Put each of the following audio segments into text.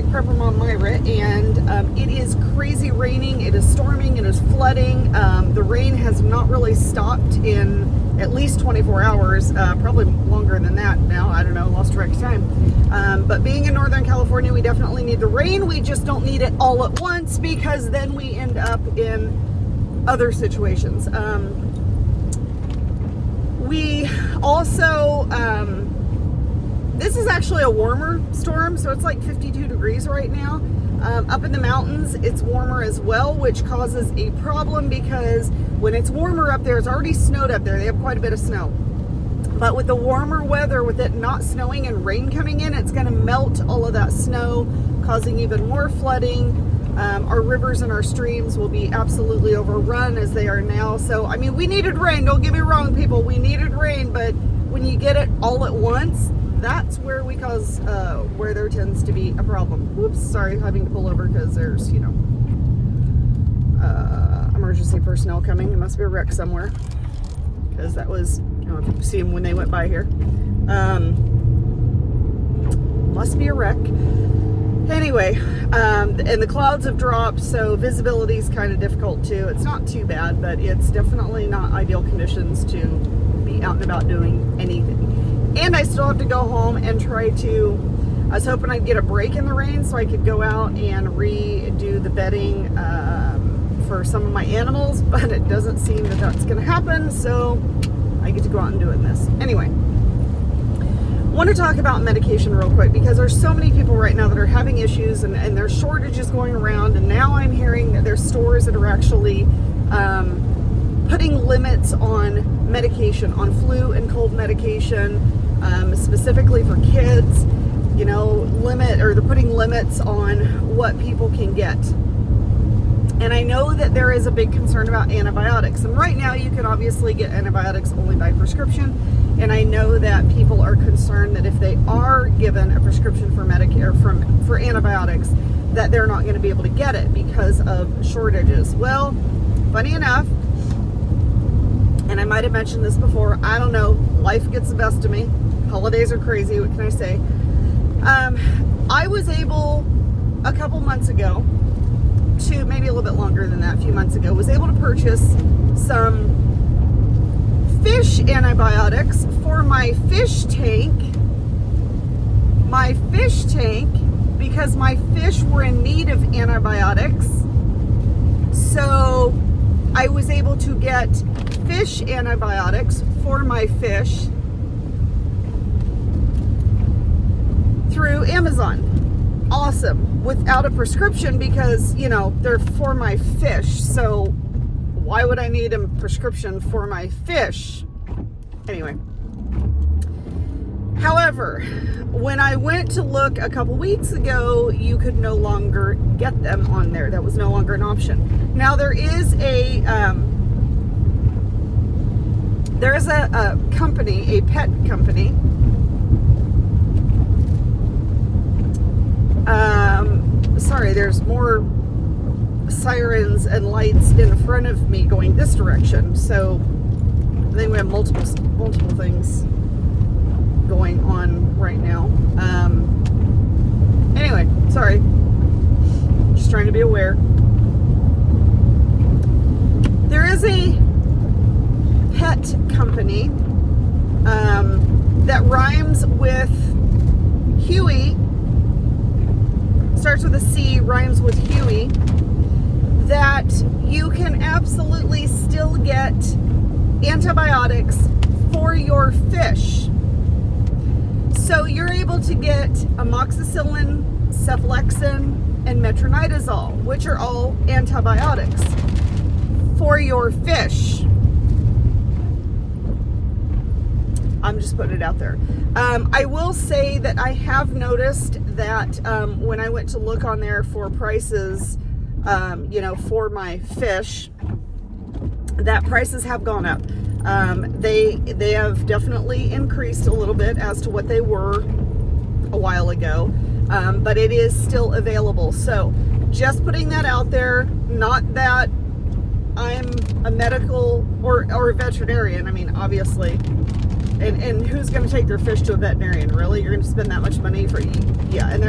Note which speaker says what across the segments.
Speaker 1: Prepper Mom Myra, and it is crazy raining, it is storming, it is flooding. The rain has not really stopped in at least 24 hours, probably longer than that now, I don't know, lost track of time. But being in Northern California, we definitely need the rain, we just don't need it all at once, because then we end up in other situations. We also, this is actually a warmer storm, so it's like 52 degrees right now. Up in the mountains, it's warmer as well, which causes a problem because when it's warmer up there, it's already snowed up there. They have quite a bit of snow. But with the warmer weather, with it not snowing and rain coming in, it's going to melt all of that snow, causing even more flooding. Our rivers and our streams will be absolutely overrun as they are now. So, I mean, we needed rain. Don't get me wrong, people. We needed rain, but when you get it all at once, that's where we cause, where there tends to be a problem. Whoops, sorry, having to pull over because there's, you know, emergency personnel coming. There must be a wreck somewhere because that was, you know, if you see them when they went by here. Must be a wreck. Anyway, and the clouds have dropped, so visibility is kind of difficult too. It's not too bad, but it's definitely not ideal conditions to be out and about doing anything. And I still have to go home and try to, I was hoping I'd get a break in the rain so I could go out and redo the bedding for some of my animals, but it doesn't seem that that's going to happen, so I get to go out and do it in this. Anyway. I want to talk about medication real quick because there's so many people right now that are having issues and there's shortages going around, and now I'm hearing that there's stores that are actually putting limits on medication, on flu and cold medication, specifically for kids, you know, they're putting limits on what people can get. And I know that there is a big concern about antibiotics, and right now you can obviously get antibiotics only by prescription. And I know that people are concerned that if they are given a prescription for for antibiotics, that they're not going to be able to get it because of shortages. Well, funny enough, and I might have mentioned this before, I don't know, life gets the best of me. Holidays are crazy, what can I say? I was able, a couple months ago, to maybe a little bit longer than that, a few months ago, was able to purchase some fish antibiotics for my fish tank because my fish were in need of antibiotics. So I was able to get fish antibiotics for my fish through Amazon. Awesome. Without a prescription because, you know, they're for my fish. So why would I need a prescription for my fish? Anyway. However, when I went to look a couple weeks ago, you could no longer get them on there. That was no longer an option. Now there is a company, a pet company. Sorry, there's more sirens and lights in front of me going this direction. So I think we have multiple things going on right now. Anyway, sorry. Just trying to be aware. There is a pet company that rhymes with Huey. Starts with a C, rhymes with Huey, that you can absolutely still get antibiotics for your fish. So you're able to get amoxicillin, cephalexin, and metronidazole, which are all antibiotics for your fish. I'm just putting it out there. I will say that I have noticed that when I went to look on there for prices, you know, for my fish, that prices have gone up. They have definitely increased a little bit as to what they were a while ago, but it is still available. So just putting that out there, not that I'm a medical or a veterinarian. I mean, obviously. And who's going to take their fish to a veterinarian? Really? You're going to spend that much money for, yeah, and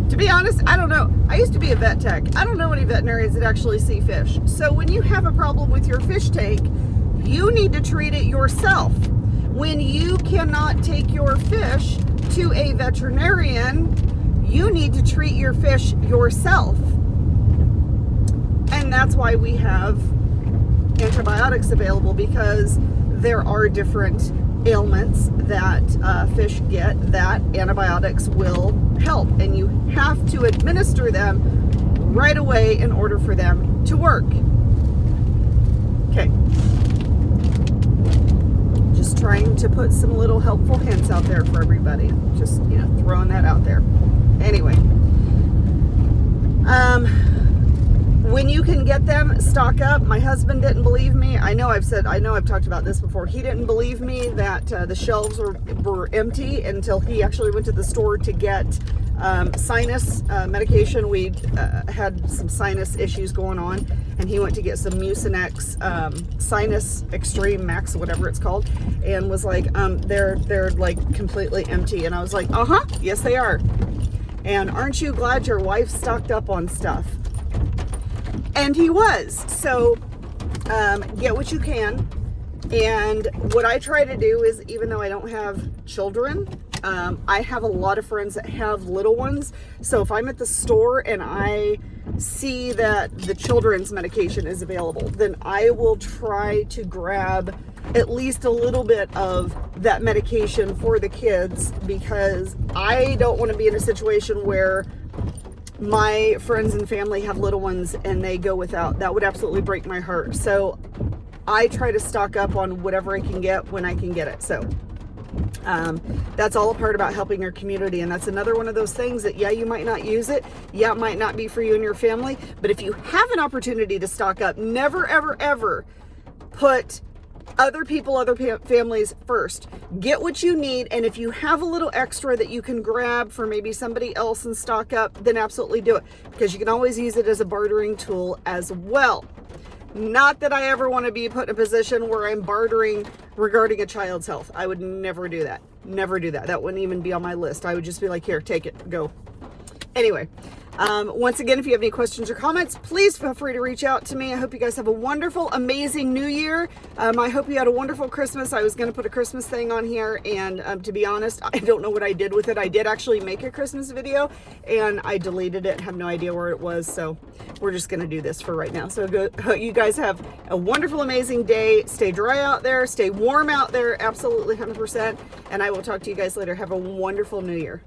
Speaker 1: To be honest, I don't know. I used to be a vet tech. I don't know any veterinarians that actually see fish. So when you have a problem with your fish tank, you need to treat it yourself. When you cannot take your fish to a veterinarian, you need to treat your fish yourself. And that's why we have antibiotics available, because there are different ailments that fish get that antibiotics will help, and you have to administer them right away in order for them to work. Okay. Just trying to put some little helpful hints out there for everybody. Just, throwing that out there. Anyway. When you can get them, stock up. My husband didn't believe me. I know I've talked about this before. He didn't believe me that the shelves were empty until he actually went to the store to get sinus medication. We had some sinus issues going on, and he went to get some Mucinex Sinus Extreme Max, whatever it's called, and was like, they're like completely empty. And I was like, yes they are. And aren't you glad your wife stocked up on stuff? And he was. So get what you can. And what I try to do is, even though I don't have children, I have a lot of friends that have little ones. So if I'm at the store and I see that the children's medication is available, then I will try to grab at least a little bit of that medication for the kids, because I don't want to be in a situation where my friends and family have little ones and they go without. That would absolutely break my heart. So I try to stock up on whatever I can get when I can get it. So that's all a part about helping your community. And that's another one of those things that, you might not use it. It might not be for you and your family. But if you have an opportunity to stock up, never, ever, ever put other people, other families first. Get what you need, and if you have a little extra that you can grab for maybe somebody else and stock up, then absolutely do it, because you can always use it as a bartering tool as well. Not that I ever want to be put in a position where I'm bartering regarding a child's health. I would never do that. Never do that. That wouldn't even be on my list. I would just be like, here, take it, go. Anyway, once again, if you have any questions or comments, please feel free to reach out to me. I hope you guys have a wonderful, amazing New Year. I hope you had a wonderful Christmas. I was going to put a Christmas thing on here, and to be honest, I don't know what I did with it. I did actually make a Christmas video, and I deleted it. Have no idea where it was, so we're just going to do this for right now. So you guys have a wonderful, amazing day. Stay dry out there. Stay warm out there. Absolutely 100%. And I will talk to you guys later. Have a wonderful New Year.